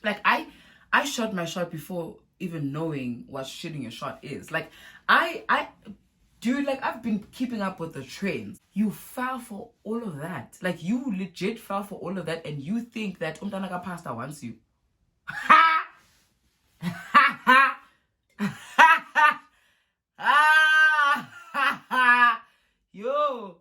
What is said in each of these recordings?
Like I shot my shot before even knowing what shooting a shot is. Like I dude, like I've been keeping up with the trends. You fell for all of that. Like you legit fell for all of that, and you think that Umtanaka Pasta wants you. Ha! Ha ha! Ha ha! Ah! Ha ha! Yo!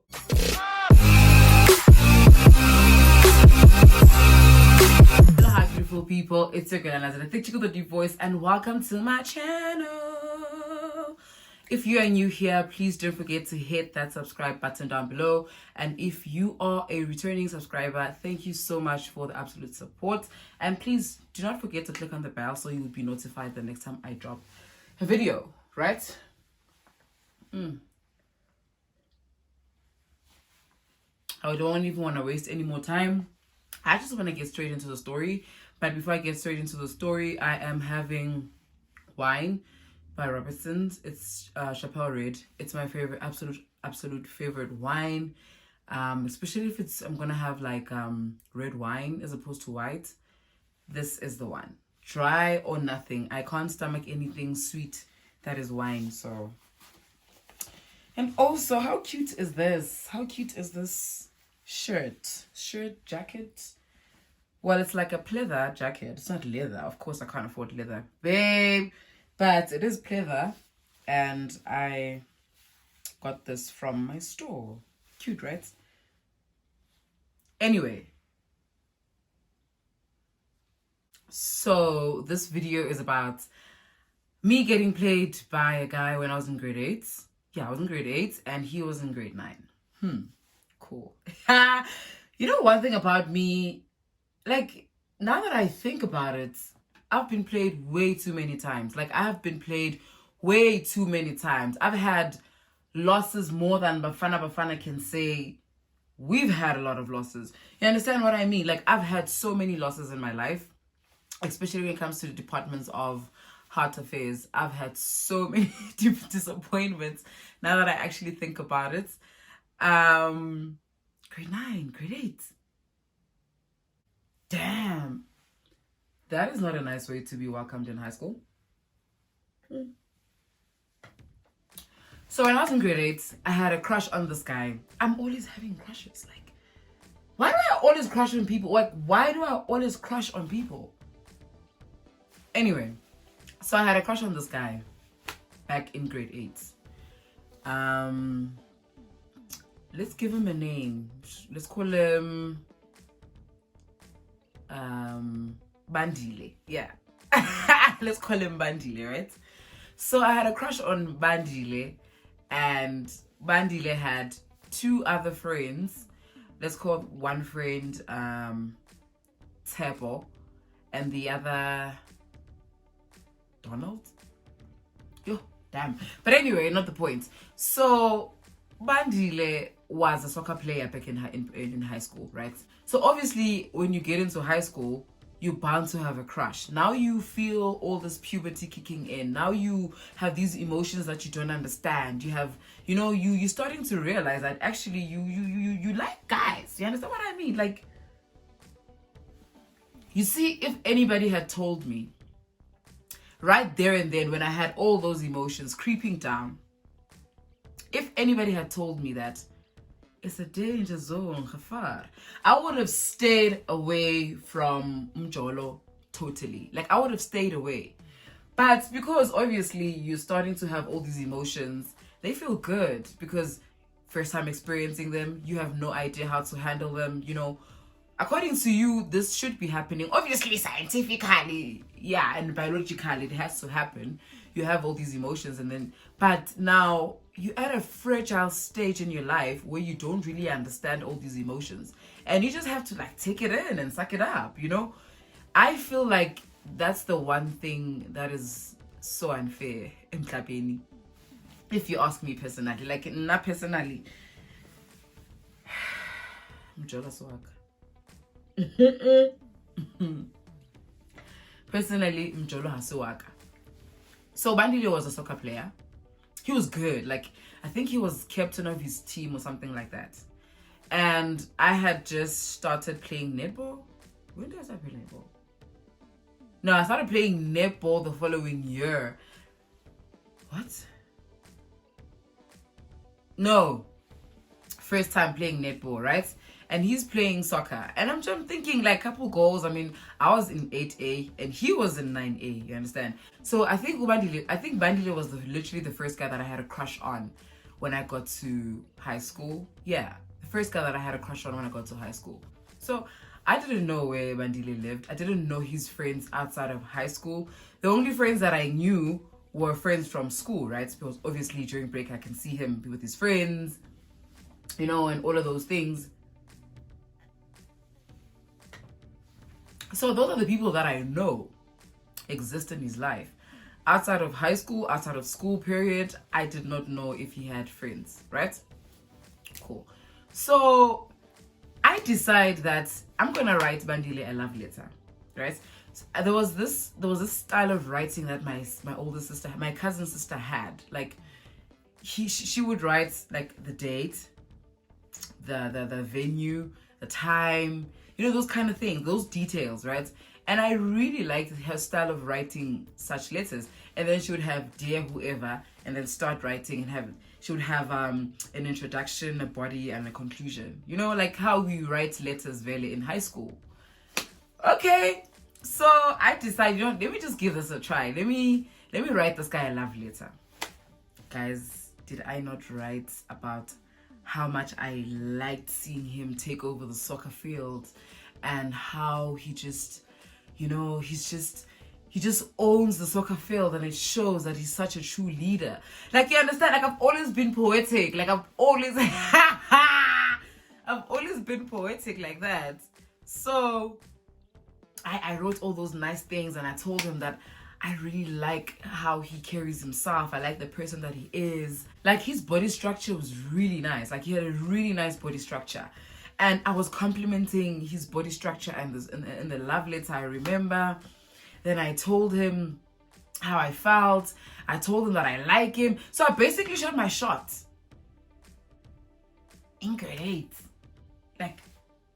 Hello, hi beautiful people. It's your girl Anazana. Thank you for the deep voice, and welcome to my channel. If you are new here, please don't forget to hit that subscribe button down below. And if you are a returning subscriber, thank you so much for the absolute support. And please do not forget to click on the bell so you will be notified the next time I drop a video, right? I don't even want to waste any more time. I just want to get straight into the story. But before I get straight into the story, I am having wine by Robertson's. It's Chappelle Red. It's my favorite, absolute favorite wine. Especially if I'm gonna have like red wine as opposed to white. This is the one. Dry or nothing. I can't stomach anything sweet that is wine. So, and also, how cute is this? How cute is this shirt, jacket? Well, it's like a pleather jacket. It's not leather. Of course, I can't afford leather, babe. But it is pleather, and I got this from my store. Cute, right? Anyway, so this video is about me getting played by a guy when I was in grade 8. Yeah, I was in grade 8, and he was in grade 9. Cool. You know, one thing about me, like, now that I think about it, I've been played way too many times. Like, I have been played way too many times. I've had losses more than Bafana can say. We've had a lot of losses. You understand what I mean? Like, I've had so many losses in my life, especially when it comes to the departments of heart affairs. I've had so many disappointments now that I actually think about it. Grade 9, grade 8. Damn. That is not a nice way to be welcomed in high school. So when I was in grade 8, I had a crush on this guy. I'm always having crushes. Like, why do I always crush on people? Like, why do I always crush on people? Anyway, so I had a crush on this guy back in grade 8. Let's give him a name. Let's call him Bandile. Yeah. Let's call him Bandile, right? So I had a crush on Bandile, and Bandile had 2 other friends. Let's call one friend Tebo, and the other Donald. Yo, damn. But anyway, not the point. So Bandile was a soccer player back in high school, right? So obviously, when you get into high school, you're bound to have a crush. Now you feel all this puberty kicking in. Now you have these emotions that you don't understand. You have, you know, you're starting to realize that actually you like guys. You understand what I mean? Like, you see, if anybody had told me right there and then when I had all those emotions creeping down, if anybody had told me that it's a danger zone, Khafar, I would have stayed away from Mjolo totally. Like, I would have stayed away. But because obviously you're starting to have all these emotions, they feel good because first time experiencing them, you have no idea how to handle them. You know, according to you, this should be happening. Obviously, scientifically, yeah, and biologically, it has to happen. You have all these emotions, and then, but now you're at a fragile stage in your life where you don't really understand all these emotions, and you just have to like take it in and suck it up, you know? I feel like that's the one thing that is so unfair in Mhlabeni, if you ask me personally. Like, not personally. I'm jealous of personally, Mjolo Hasuwaka. So Bandile was a soccer player. He was good. Like, I think he was captain of his team or something like that. And I had just started playing netball. When did I start playing netball? No, I started playing netball the following year. What? No. First time playing netball, right? And he's playing soccer. And I'm just thinking, like, couple goals. I mean, I was in 8A and he was in 9A, you understand? So I think Bandile was literally the first guy that I had a crush on when I got to high school. Yeah, the first guy that I had a crush on when I got to high school. So I didn't know where Bandile lived. I didn't know his friends outside of high school. The only friends that I knew were friends from school, right? Because obviously during break I can see him with his friends, you know, and all of those things. So those are the people that I know exist in his life. Outside of high school, outside of school period, I did not know if he had friends, right? Cool. So I decide that I'm gonna write Bandile a love letter, right? So there was this style of writing that my older sister, my cousin sister had. Like she would write like the date, the venue, the time, you know, those kind of things, those details, right? And I really liked her style of writing such letters. And then she would have dear whoever, and then start writing, and she would have an introduction, a body, and a conclusion. You know, like how we write letters really in high school. Okay, so I decided, you know, let me just give this a try. Let me write this guy a love letter. Guys, did I not write about how much I liked seeing him take over the soccer field, and how he just, you know, he just owns the soccer field, and it shows that he's such a true leader. Like, you understand? Like, I've always been poetic. Like, I've always been poetic like that. So I wrote all those nice things, and I told him that I really like how he carries himself. I like the person that he is. Like, his body structure was really nice. Like, he had a really nice body structure. And I was complimenting his body structure and in the love letter, I remember. Then I told him how I felt. I told him that I like him. So I basically shot my shot. In grade 8. Like,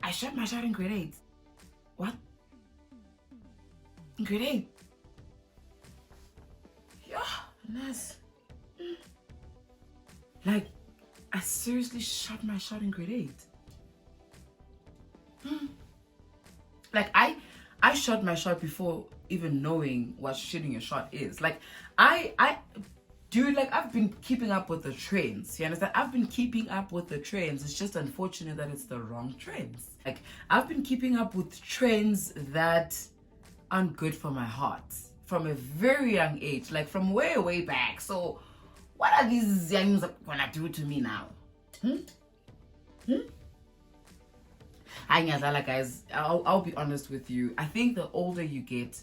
I shot my shot in grade 8. What? In grade 8. Yeah, nice. Like, I seriously shot my shot in grade 8. Like, I shot my shot before even knowing what shooting your shot is. Like, dude, like, I've been keeping up with the trends. You understand? I've been keeping up with the trends. It's just unfortunate that it's the wrong trends. Like, I've been keeping up with trends that aren't good for my heart from a very young age, like from way back. So what are these youngs gonna do to me now? Guys, I'll be honest with you. I think the older you get,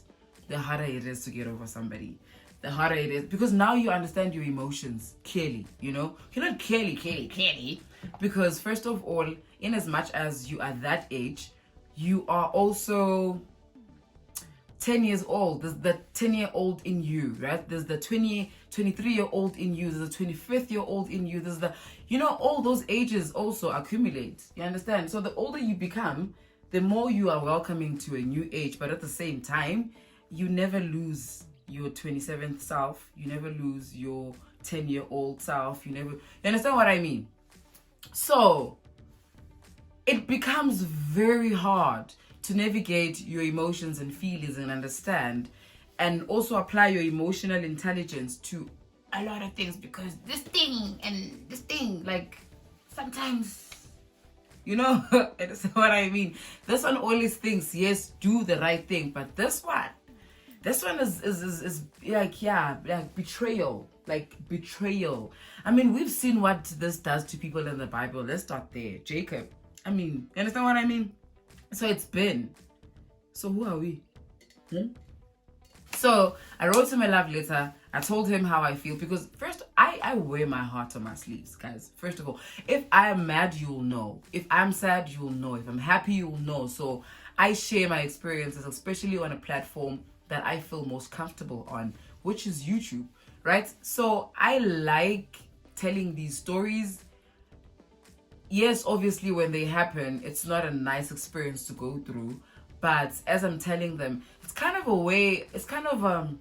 the harder it is to get over somebody. The harder it is, because now you understand your emotions clearly, you know? You're not clearly, because first of all, in as much as you are that age, you are also 10 years old. There's the 10-year-old in you, right? There's the 23-year-old in you. There's the 25th-year-old in you. There's the, you know, all those ages also accumulate. You understand? So the older you become, the more you are welcoming to a new age. But at the same time, you never lose your 27th self. You never lose your 10-year-old self. You understand what I mean? So it becomes very hard to navigate your emotions and feelings and understand, and also apply your emotional intelligence to a lot of things, because this thing, like, sometimes, you know, that's what I mean. This one always thinks, yes, do the right thing, but this one is like, yeah, like betrayal. I mean, we've seen what this does to people in the Bible. Let's start there. Jacob. I mean, you understand what I mean? So it's been. So who are we? So I wrote him a love letter. I told him how I feel, because first, I wear my heart on my sleeves, guys. First of all, if I am mad, you'll know. If I'm sad, you'll know. If I'm happy, you'll know. So I share my experiences, especially on a platform that I feel most comfortable on, which is YouTube, right? So I like telling these stories. Yes, obviously, when they happen, it's not a nice experience to go through, But as I'm telling them, it's kind of a way, it's kind of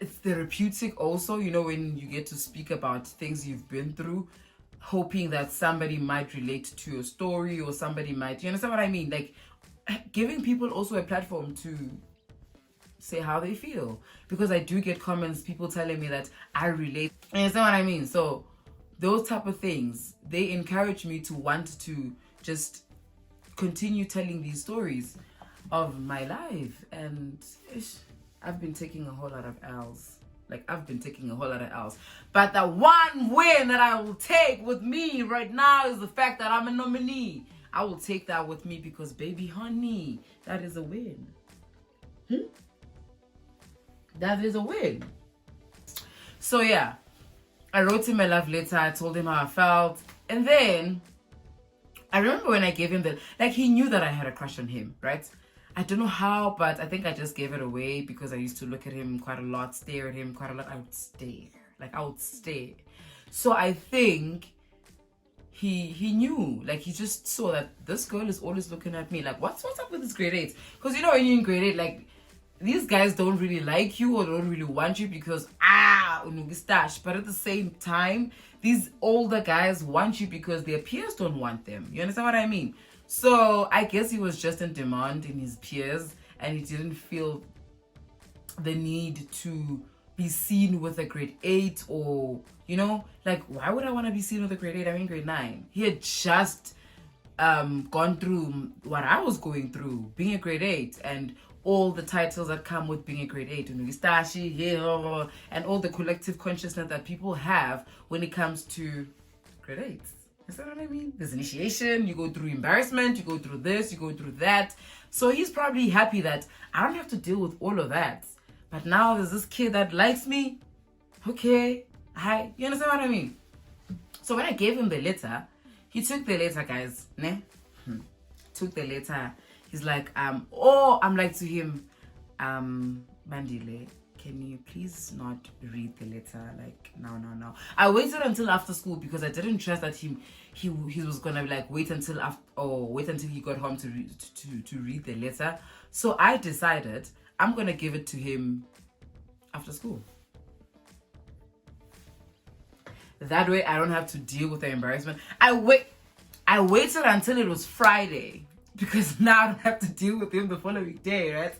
it's therapeutic also, you know, when you get to speak about things you've been through, hoping that somebody might relate to your story, or somebody might, you understand what I mean? Like, giving people also a platform to say how they feel, because I do get comments, people telling me that I relate, you understand what I mean? So those type of things, they encourage me to want to just continue telling these stories of my life. And I've been taking a whole lot of L's. Like, I've been taking a whole lot of L's. But the one win that I will take with me right now is the fact that I'm a nominee. I will take that with me because, baby honey, that is a win. That is a win. So yeah, I wrote him a love letter. I told him how I felt. And then I remember when I gave him the, like, he knew that I had a crush on him, right? I don't know how, but I think I just gave it away because I used to look at him quite a lot, stare at him quite a lot. I would stare. Like, I would stare. So I think he knew. Like, he just saw that this girl is always looking at me. Like, what's up with this grade 8? Because, you know, when you're in grade 8, like, these guys don't really like you or don't really want you because, unugistash. But at the same time, these older guys want you because their peers don't want them. You understand what I mean? So I guess he was just in demand in his peers, and he didn't feel the need to be seen with a grade 8, or, you know, like, why would I want to be seen with a grade 8? I'm in grade 9. He had just gone through what I was going through, being a grade 8, and all the titles that come with being a grade 8, and all the collective consciousness that people have when it comes to grade 8s. Is that what I mean? There's initiation, you go through embarrassment, you go through this, you go through that. So he's probably happy that I don't have to deal with all of that. But now there's this kid that likes me. Okay, hi. You understand what I mean? So when I gave him the letter, he took the letter, guys. Ne? Took the letter. He's like, I'm like to him, Bandile, can you please not read the letter? Like, no. I waited until after school because I didn't trust that he was gonna like wait until he got home to read the letter. So I decided I'm gonna give it to him after school. That way I don't have to deal with the embarrassment. I waited until it was Friday because now I don't have to deal with him the following day, right?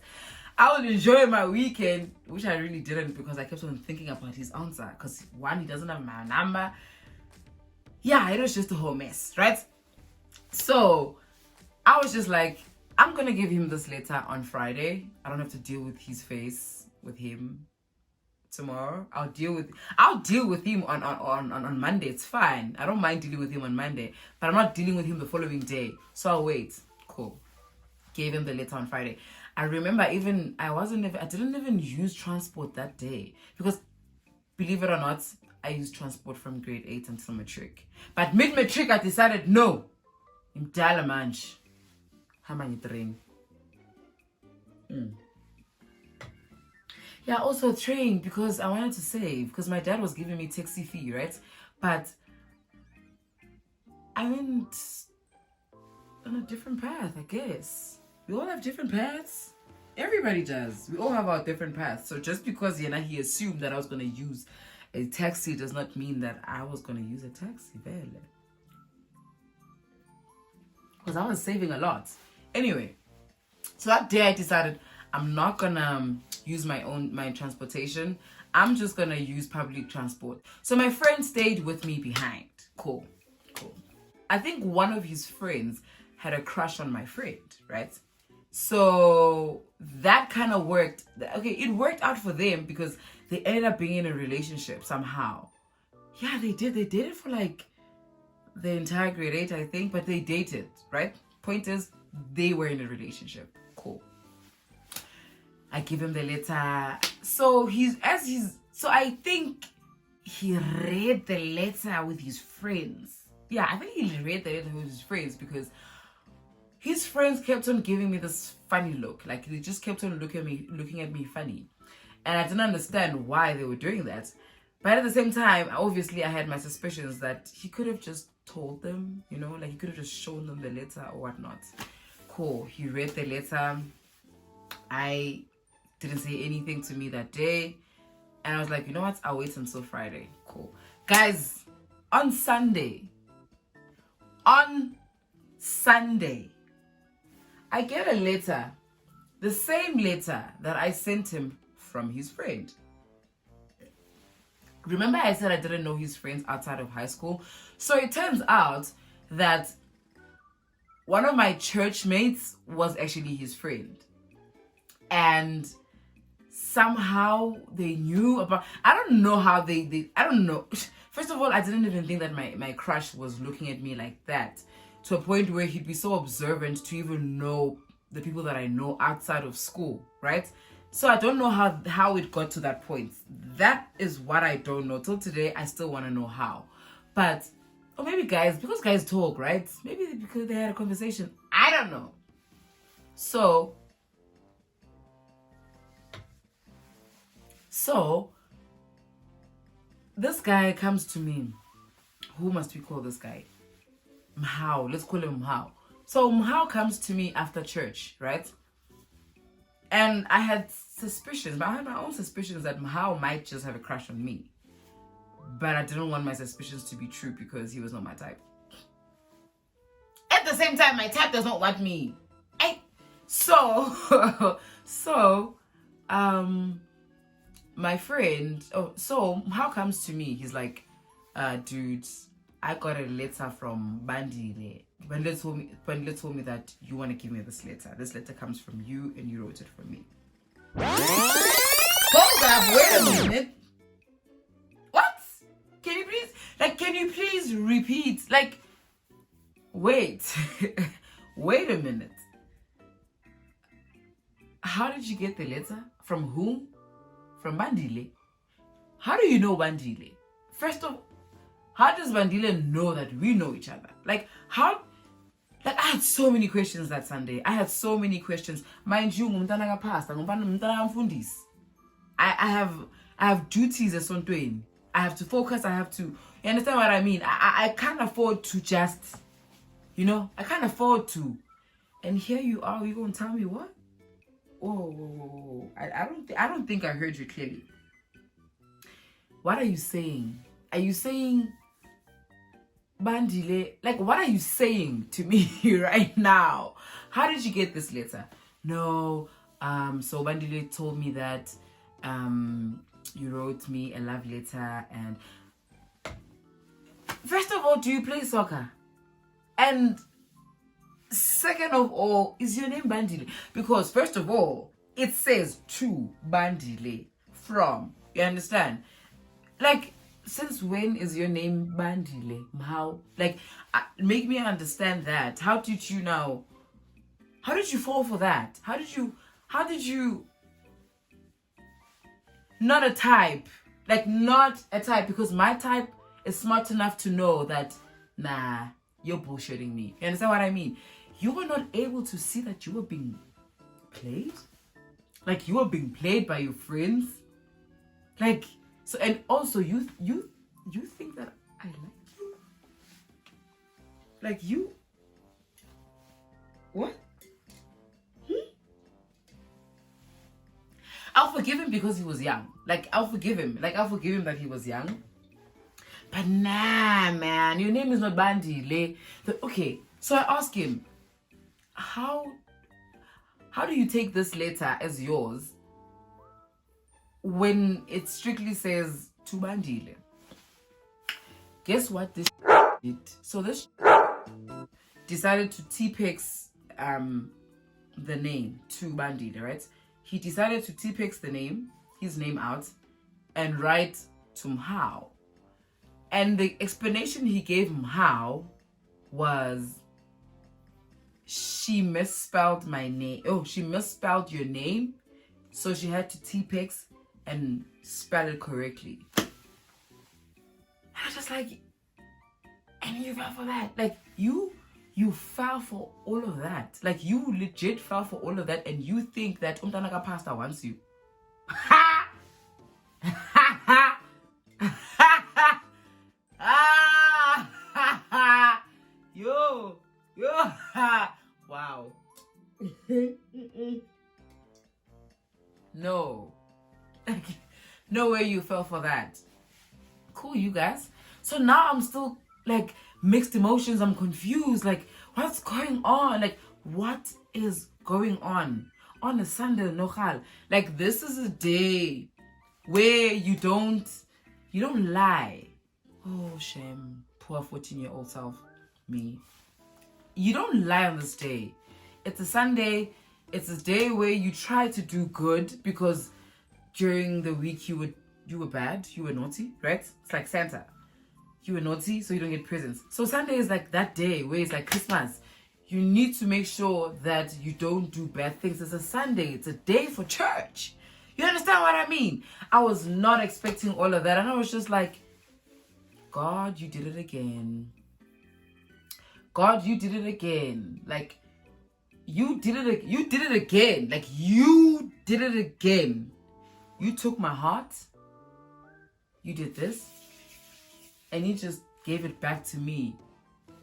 I would enjoy my weekend, which I really didn't because I kept on thinking about his answer. Because one, he doesn't have my number. Yeah, it was just a whole mess, right? So I was just like, I'm gonna give him this letter on Friday. I don't have to deal with his face with him tomorrow. I'll deal with him on Monday. It's fine. I don't mind dealing with him on Monday, but I'm not dealing with him the following day. So I'll wait. Cool. Gave him the letter on Friday. I remember I didn't even use transport that day because, believe it or not, I used transport from grade 8 until matric. But mid-matric, I decided, no, I'm Dalamanch. How many train? Yeah, also train because I wanted to save because my dad was giving me taxi fee, right? But I went on a different path, I guess. We all have different paths. Everybody does. We all have our different paths. So just because he assumed that I was going to use a taxi does not mean that I was going to use a taxi. Because I was saving a lot. Anyway, so that day I decided I'm not going to use my transportation. I'm just going to use public transport. So my friend stayed with me behind. Cool. I think one of his friends had a crush on my friend, right? So that kind of worked. Okay, it worked out for them because they ended up being in a relationship somehow. Yeah, they did. They dated for like the entire grade 8, I think, but they dated, right? Point is, they were in a relationship. Cool. I give him the letter. So I think he read the letter with his friends. Yeah, I think he read the letter with his friends because his friends kept on giving me this funny look. Like, they just kept on looking at me funny. And I didn't understand why they were doing that. But at the same time, obviously, I had my suspicions that he could have just told them, you know, like he could have just shown them the letter or whatnot. Cool. He read the letter. I didn't say anything to me that day. And I was like, you know what? I'll wait until Friday. Cool. Guys, on Sunday, I get a letter. The same letter that I sent him from his friend. Remember I said I didn't know his friends outside of high school? So it turns out that one of my church mates was actually his friend. And somehow they knew about... I don't know how they I don't know. First of all, I didn't even think that my crush was looking at me like that. To a point where he'd be so observant to even know the people that I know outside of school, right? So I don't know how it got to that point. That is what I don't know. Till today, I still want to know how. But, or maybe guys, because guys talk, right? Maybe because they had a conversation. I don't know. So this guy comes to me. Who must we call this guy? Mhao. Let's call him Mhao. So Mhao comes to me after church, right? And I had suspicions, but I had my own suspicions that Mhao might just have a crush on me. But I didn't want my suspicions to be true because he was not my type. At the same time, my type does not want me. My friend, so Mhao comes to me. He's like, dude, I got a letter from Bandile. Bandile told me that you want to give me this letter. This letter comes from you and you wrote it for me. Hold up, wait a minute. What? Can you please repeat? Like, wait. Wait a minute. How did you get the letter? From whom? From Bandile? How do you know Bandile? First of all, how does Bandile know that we know each other? Like, how? Like, I had so many questions that Sunday. I had so many questions. Mind you, I have duties as Sontweni. I have to focus. I have to. You understand what I mean? I can't afford to just, I can't afford to. And here you are. You gonna tell me what? Whoa. I don't think I heard you clearly. What are you saying? Are you saying Bandile? Like, what are you saying to me right now? How did you get this letter? No, so Bandile told me that you wrote me a love letter. And first of all, do you play soccer? And second of all, is your name Bandile? Because first of all, it says to Bandile from. You understand? Like, since when is your name Bandile? How? Like, make me understand that. How did you fall for that? How did you not a type? Like, not a type, because my type is smart enough to know that, nah, you're bullshitting me. You understand what I mean? You were not able to see that you were being played? Like, you were being played by your friends? Like, so, and also you think that I like you? Like, you? What? I'll forgive him because he was young. Like, I'll forgive him that he was young. But nah, man, your name is not Bandile. Okay, so I ask him, how do you take this letter as yours when it strictly says to Bandile? Guess what this did? So this decided to T-Pex the name to Bandile, right? He decided to T-Pex his name out, and write to Mhao. And the explanation he gave Mhao was, she misspelled my name. Oh, she misspelled your name, so she had to T-Pex and spell it correctly. I was just like, and you fell for that? Like, you fell for all of that? Like, you legit fell for all of that, and you think that Umtanaka Pastor wants you? Ha! Ha ha! Ah! Yo! Wow. No. No way you fell for that. Cool, you guys. So now I'm still like mixed emotions. I'm confused. Like, what's going on? Like, what is going on a Sunday, Nochal? Like, this is a day where you don't lie. Oh, shame. Poor 14-year-old self. Me. You don't lie on this day. It's a Sunday. It's a day where you try to do good because during the week you were bad, you were naughty, right? It's like Santa. You were naughty, so you don't get presents. So Sunday is like that day where it's like Christmas. You need to make sure that you don't do bad things. It's a Sunday. It's a day for church. You understand what I mean? I was not expecting all of that. And I was just like, God, you did it again. God, you did it again. Like, you did it again. Like, you did it again. You took my heart. You did this. And you just gave it back to me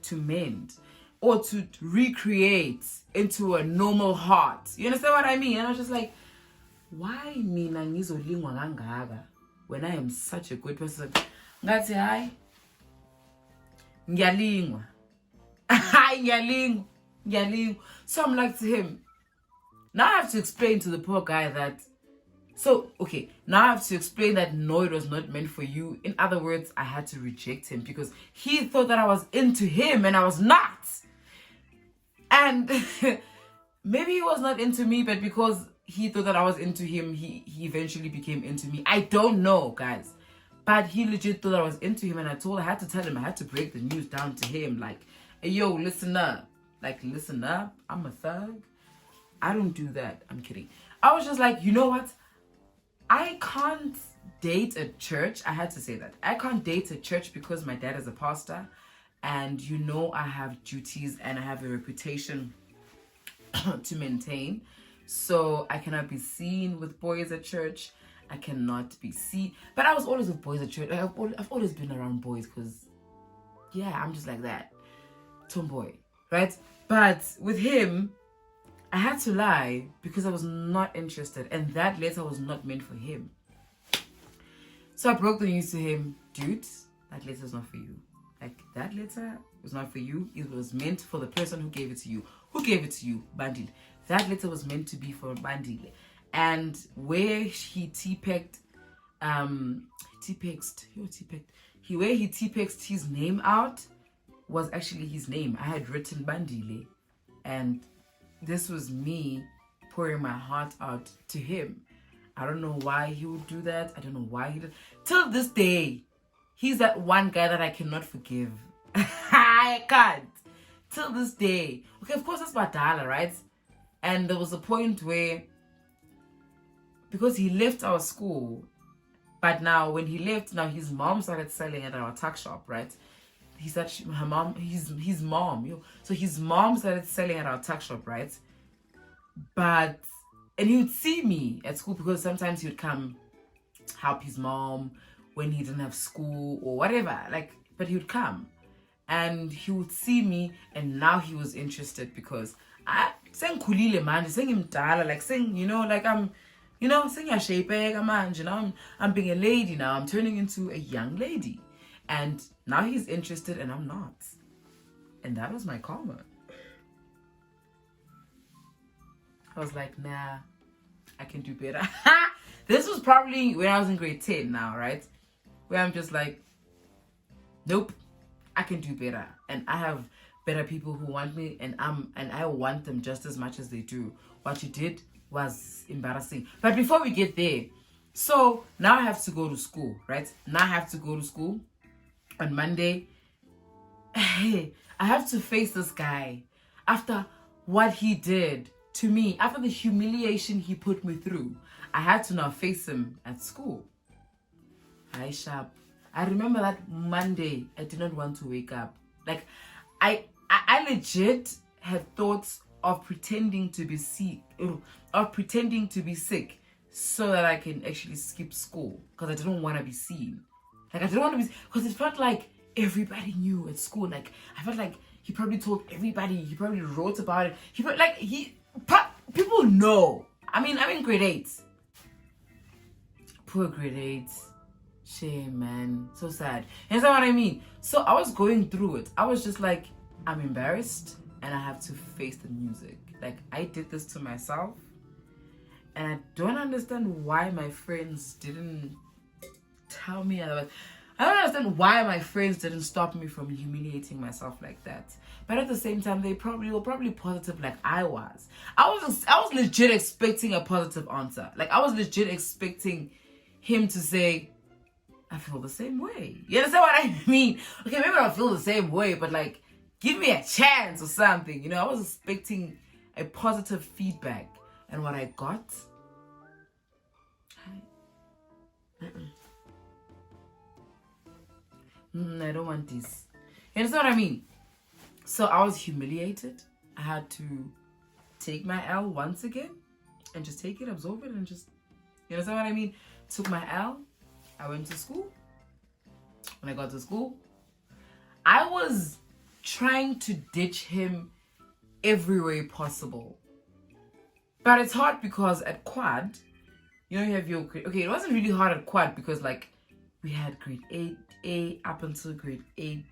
to mend or to recreate into a normal heart. You understand what I mean? And I was just like, why mina ngizolingwa kangaka when I am such a good person? Ngathi hayi ngiyalingwa. Hayi ngiyalingwa. So I'm like to him, now I have to explain to the poor guy that now I have to explain that no, it was not meant for you. In other words, I had to reject him because he thought that I was into him and I was not. And maybe he was not into me, but because he thought that I was into him, he eventually became into me. I don't know, guys. But he legit thought I was into him, and I had to tell him, I had to break the news down to him. Like, hey, yo, listen up. Like, listen up. I'm a thug. I don't do that. I'm kidding. I was just like, you know what? I can't date a church. I had to say that. I can't date a church because my dad is a pastor. And I have duties and I have a reputation to maintain. So I cannot be seen with boys at church. I cannot be seen. But I was always with boys at church. I've always been around boys because, yeah, I'm just like that. Tomboy, right? But with him, I had to lie because I was not interested. And that letter was not meant for him. So I broke the news to him. Dude, that letter is not for you. Like, that letter was not for you. It was meant for the person who gave it to you. Who gave it to you? Bandile. That letter was meant to be for Bandile. And where he T-pecked his name out was actually his name. I had written Bandile. And this was me pouring my heart out to him. I don't know why he would do that. I don't know why he did. Till this day, he's that one guy that I cannot forgive. I can't. Till this day. Okay, of course, that's Badala, right? And there was a point where, because he left our school, but now when he left, now his mom started selling at our tuck shop, right? He said his mom. So his mom started selling at our tuck shop, right? And he would see me at school because sometimes he would come help his mom when he didn't have school or whatever. But he would come and he would see me, and now he was interested because I'm saying I'm being a lady now. I'm turning into a young lady. And now he's interested and I'm not. And that was my karma. I was like, nah, I can do better. This was probably when I was in grade 10 now, right? Where I'm just like, nope, I can do better. And I have better people who want me, and I want them just as much as they do. What you did was embarrassing. But before we get there, so now I have to go to school, right? Now I have to go to school on Monday. Hey, I have to face this guy after what he did to me, after the humiliation he put me through. I had to now face him at school. Hi, Sharp. I remember that Monday, I did not want to wake up. Like, I legit had thoughts of pretending to be sick, so that I can actually skip school because I didn't want to be seen. Like, I didn't want to be, because it felt like everybody knew at school. Like, I felt like he probably told everybody. He probably wrote about it. People know. I mean, I'm in grade 8. Poor grade 8. Shame, man. So sad. You understand what I mean? So I was going through it. I was just like, I'm embarrassed and I have to face the music. Like, I did this to myself. And I don't understand why my friends didn't tell me otherwise. I don't understand why my friends didn't stop me from humiliating myself like that. But at the same time, they were probably positive like I was. I was legit expecting a positive answer. Like, I was legit expecting him to say, I feel the same way. You understand what I mean? Okay, maybe I don't feel the same way, but like, give me a chance or something. You know, I was expecting a positive feedback. And what I got, I don't want this. You understand what I mean? So I was humiliated. I had to take my L once again and just take it, absorb it, and just, you understand what I mean? Took my L. I went to school. When I got to school, I was trying to ditch him every way possible. But it's hard because at quad, you know, you have your, okay, it wasn't really hard at quad because like we had grade 8A up until grade 8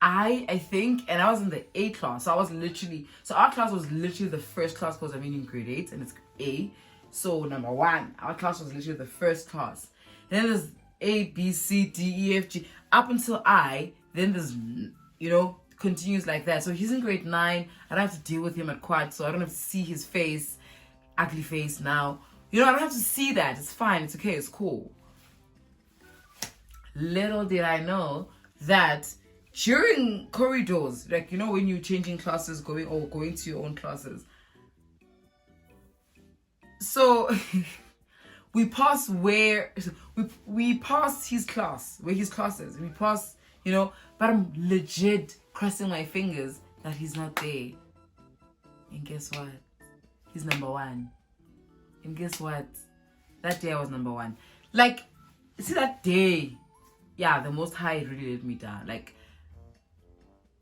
I think, and I was in the A class. So I was literally, so our class was literally the first class because I'm in grade 8 and it's A. So number 1, our class was literally the first class. And then there's A, B, C, D, E, F, G, up until I. Then there's, you know, continues like that. So he's in grade 9. I don't have to deal with him at quad, so I don't have to see his face, ugly face now. You know, I don't have to see that. It's fine. It's okay. It's cool. Little did I know that during corridors, like, you know, when you're changing classes, going to your own classes. So we pass where we pass his class, where his class is. We pass, you know, but I'm legit crossing my fingers that he's not there. And guess what? He's number 1. And guess what? That day I was number 1. Like, see that day, yeah, the Most High really let me down. Like,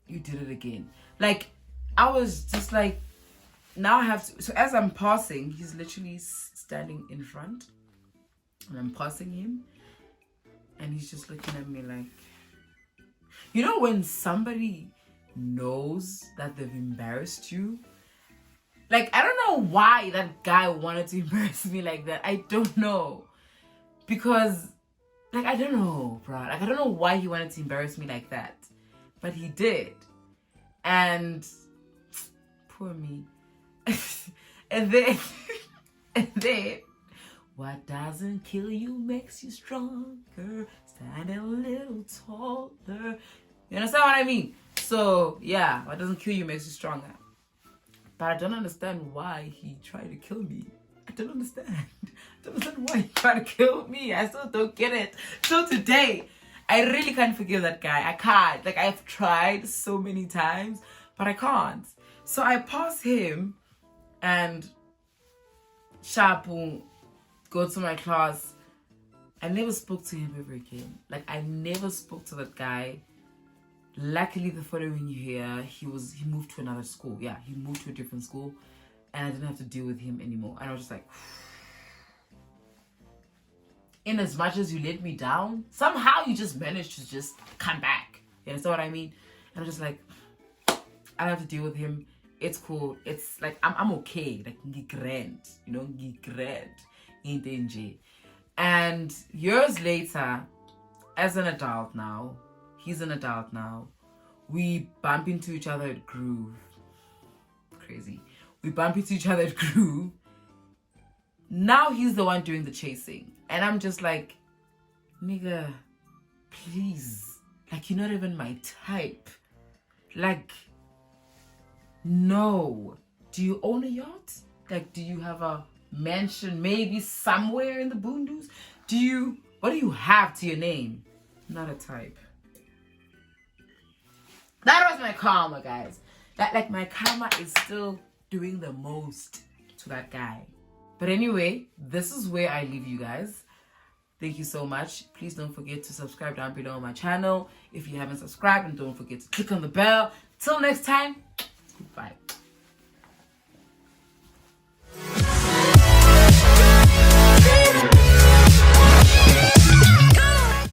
you did it again. Like, I was just like, now I have to. So as I'm passing, he's literally standing in front, and I'm passing him, and he's just looking at me like, you know, when somebody knows that they've embarrassed you. Like, I don't know why that guy wanted to embarrass me like that. I don't know. Because, like, I don't know, bro. Like, I don't know why he wanted to embarrass me like that. But he did. And, poor me. and then, what doesn't kill you makes you stronger. Stand a little taller. You understand what I mean? So, yeah, what doesn't kill you makes you stronger. But I don't understand why he tried to kill me. I don't understand. I don't understand why he tried to kill me. I still don't get it. Till today, I really can't forgive that guy. I can't. Like, I've tried so many times, but I can't. So I pass him and Shapu, go to my class. I never spoke to him ever again. Like, I never spoke to that guy. Luckily, the following year, he moved to another school. Yeah, he moved to a different school, and I didn't have to deal with him anymore. And I was just like, in as much as you let me down, somehow you just managed to just come back. You understand what I mean? And I'm just like, I don't have to deal with him. It's cool. It's like, I'm okay. Like, grand, you know, grand, in danger. And years later, as an adult now, he's an adult now, we bump into each other at Groove. Crazy. We bump into each other at Groove. Now he's the one doing the chasing. And I'm just like, nigga, please. Like, you're not even my type. Like, no. Do you own a yacht? Like, do you have a mansion maybe somewhere in the boondoos? What do you have to your name? Not a type. That was my karma, guys. Like, my karma is still doing the most to that guy. But anyway, this is where I leave you guys. Thank you so much. Please don't forget to subscribe down below on my channel if you haven't subscribed, and don't forget to click on the bell. Till next time, bye.